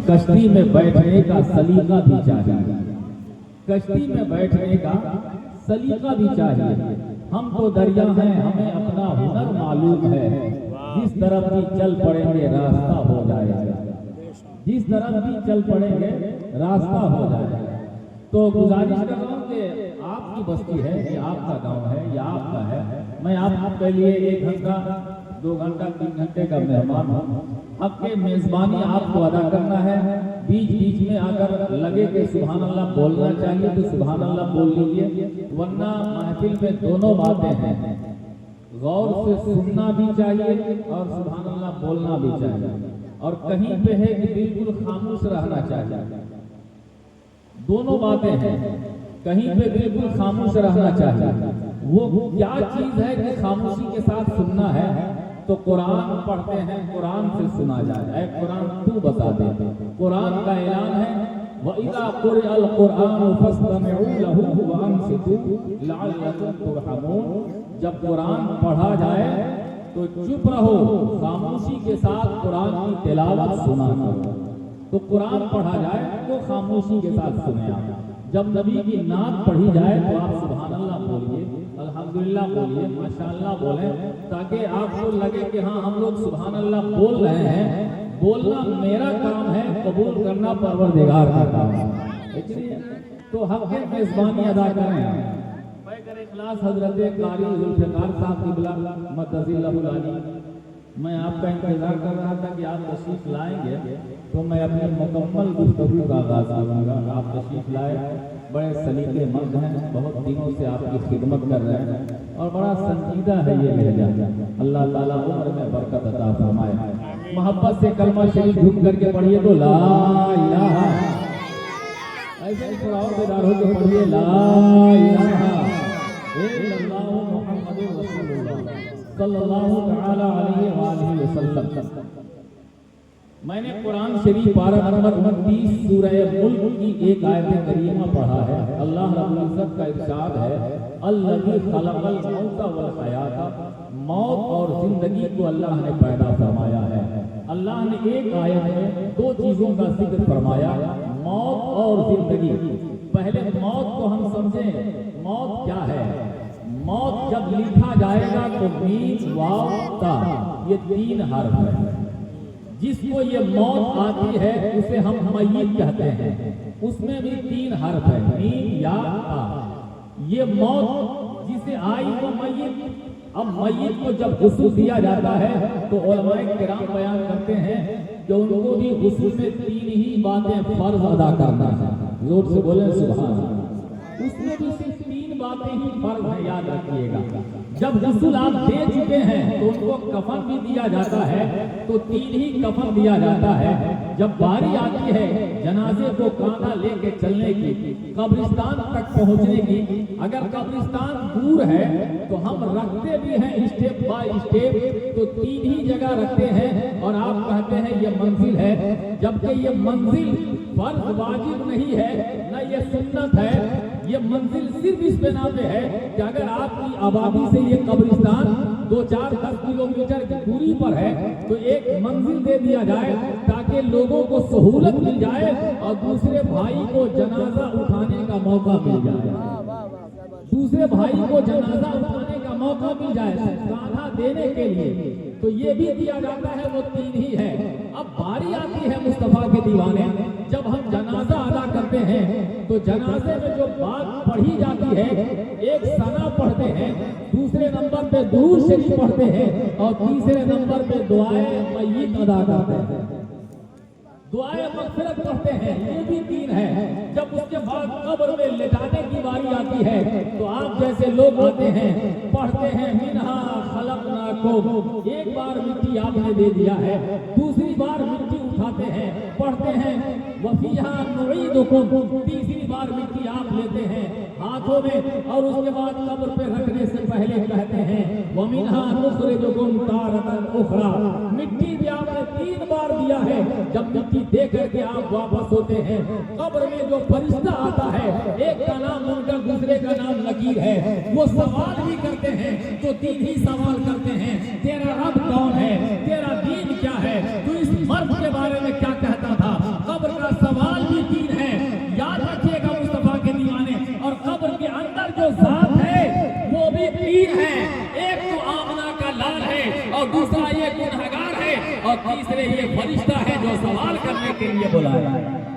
کشتی میں بیٹھنے کا سلیقہ بھی چاہیے، کشتی میں بیٹھنے کا سلیقہ بھی چاہیے۔ ہم تو دریا ہیں، ہمیں اپنا ہنر معلوم ہے، جس طرف بھی چل پڑیں گے راستہ ہو جائے گا، جس طرف بھی چل پڑیں گے راستہ ہو جائے گا۔ تو گزارش کر رہا ہوں کہ آپ کی بستی ہے، یہ آپ کا گاؤں ہے، یہ آپ کا ہے، میں آپ کے لیے 1 گھنٹہ 2 گھنٹہ 3 گھنٹے کا مہمان ہوں، اب کے میزبانی آپ کو ادا کرنا ہے۔ بیچ بیچ میں آ کر لگے کہ سبحان اللہ بولنا چاہیے تو سبحان اللہ بول لیجیے، ورنہ محفل میں دونوں باتیں ہیں، غور سے سننا بھی چاہیے اور سبحان اللہ بولنا بھی چاہیے، اور کہیں پہ ہے کہ بالکل خاموش رہنا چاہیے، دونوں باتیں ہیں، کہیں پہ بالکل خاموش رہنا چاہیے۔ وہ کیا چیز ہے کہ خاموشی کے ساتھ سننا ہے؟ تو قرآن پڑھتے ہیں، قرآن سے سنا جائے، اے قرآن تو بتا دے۔ قرآن کا اعلان ہے وَإِذَا قُرِئَ الْقُرْآنُ فَاسْتَمِعُوا لَهُ وَأَنصِتُوا لَعَلَّكُمْ تُرْحَمُونَ۔ جب قرآن پڑھا جائے تو چپ رہو، خاموشی کے ساتھ قرآن کی تلاوت سنا کرو۔ تو قرآن پڑھا جائے تو خاموشی کے ساتھ سنیں آپ۔ جب نبی کی نعت پڑھی جائے تو آپ سبحان اللہ بولیے، الحمدللہ بولیے، ماشاءاللہ بولیں، تاکہ آپ کو لگے کہ ہاں ہم لوگ سبحان اللہ بول رہے ہیں۔ بولنا میرا کام ہے، قبول کرنا پروردگار کا کام ہے۔ تو حق میزبانی ادا کریں۔ پیکر اخلاص حضرت قاری ذوالفقار صاحب قبلہ مدظ اللہ العلی، میں آپ کا انتظار کر رہا تھا کہ آپ تشریف لائیں گے تو میں اپنی مکمل گفتگو کا آغاز کروں گا۔ آپ تشریف لائے، بڑے سلیقے مند ہیں، بہت دنوں سے آپ کی خدمت کر رہے ہیں اور بڑا سنجیدہ ہے یہ لہجہ۔ اللہ تعالیٰ عمر میں برکت عطا فرمائے۔ محبت سے کلمہ شریف جھک کر کے پڑھیے تو لا الہ، ایسے تھوڑا اور بیدار ہو کے پڑھیے لا الہ الا اللہ محمد رسول اللہ صلی اللہ تعالی علیہ وآلہ وسلم۔ میں نے قرآن شریف پارہ نمبر 29 سورہ ملک کی ایک آیت کریمہ پڑھا ہے۔ اللہ رب العزت کا ارشاد ہے الذی خلق الموت والحیات، موت اور زندگی کو اللہ نے پیدا فرمایا ہے۔ اللہ نے ایک آیت میں 2 چیزوں کا ذکر فرمایا، موت اور زندگی۔ پہلے موت کو ہم سمجھیں، موت کیا ہے؟ موت جب لکھا جائے گا تو میم واو تا، یہ 3 حرف ہے۔ جس کو یہ موت آتی ہے اسے ہم میت کہتے ہیں، اس میں بھی 3 حرف ہے، میم یا تا۔ یہ موت جسے آئی وہ میت۔ اب میت کو جب غسل دیا جاتا ہے تو علماء کرام بیان کرتے ہیں کہ ان کو بھی غسل میں 3 ہی باتیں فرض ادا کرنا ہے۔ زور سے بولیں سبحان اللہ۔ اس میں بھی صرف 3 باتیں ہی فرض ہیں، یاد رکھیے گا۔ جب غسل آپ دے چکے ہیں تو ان کو کفن بھی دیا جاتا ہے، تو 3 ہی کفن دیا جاتا ہے۔ جب باری آتی ہے جنازے کو کاندھا لے کے چلنے کی، قبرستان تک پہنچنے کی، اگر قبرستان دور ہے تو ہم رکھتے بھی ہیں اسٹیپ بائی اسٹیپ، تو 3 ہی جگہ رکھتے ہیں اور آپ کہتے ہیں یہ منزل ہے، جبکہ یہ منزل فرض واجب نہیں ہے، نہ یہ سنت ہے۔ یہ منزل صرف اس بنا پہ ہے کہ اگر آپ کی آبادی سے یہ قبرستان 2-4-10 کلومیٹر کی دوری پر ہے تو ایک منزل دے دیا جائے تاکہ لوگوں کو سہولت مل جائے اور دوسرے بھائی کو جنازہ اٹھانے کا موقع مل جائے، دوسرے بھائی کو جنازہ اٹھانے کا موقع مل جائے کاندھا دینے کے لیے۔ تو یہ بھی دیا جاتا ہے، وہ 3 ہی ہے۔ اب باری آتی ہے مصطفیٰ کے دیوانے، جب ہم جنازہ ادا کرتے ہیں تو جنازے میں جو بات پڑھی جاتی ہے، ایک ثنا پڑھتے ہیں، دوسرے نمبر پہ درود شریف پڑھتے ہیں اور تیسرے نمبر پہ دعائے میت ادا کرتے ہیں، دعائے مغفرت پڑھتے ہیں۔ یہ بھی 3 ہے۔ جب اس کے بعد قبر میں لٹانے کی باری آتی ہے تو آپ جیسے لوگ آتے ہیں، پڑھتے ہیں منہا خلقناکم، ایک بار مٹی آپ نے دے دیا ہے، دوسری بار مٹی اٹھاتے ہیں، پڑھتے ہیں وفیہا نعیدکم، تیسری بار مٹی آپ لیتے ہیں ہاتھوں میں اور اس کے بعد قبر پہ رکھنے سے پہلے کہتے ہیں ومنہا نخرجکم تارۃ اخری، مٹی بھی آپ نے 3 بار دیا ہے۔ جب مٹی دے کر کے آپ واپس ہوتے ہیں، قبر میں جو فرشتہ آتا ہے، ایک کا نام منکر دوسرے کا نام نکیر ہے، وہ سوال بھی کرتے ہیں تو 3 ہی سوال کرتے ہیں، تیرا رب کون ہے، تیرا دین کیا ہے، تو اس مرد کے بارے میں کیا کہتا تھا، ہیں، ایک تو آمنہ کا لال ہے اور دوسرا یہ گنہگار ہے اور تیسرے یہ فرشتہ ہے جو سوال کرنے کے لیے بلایا ہے۔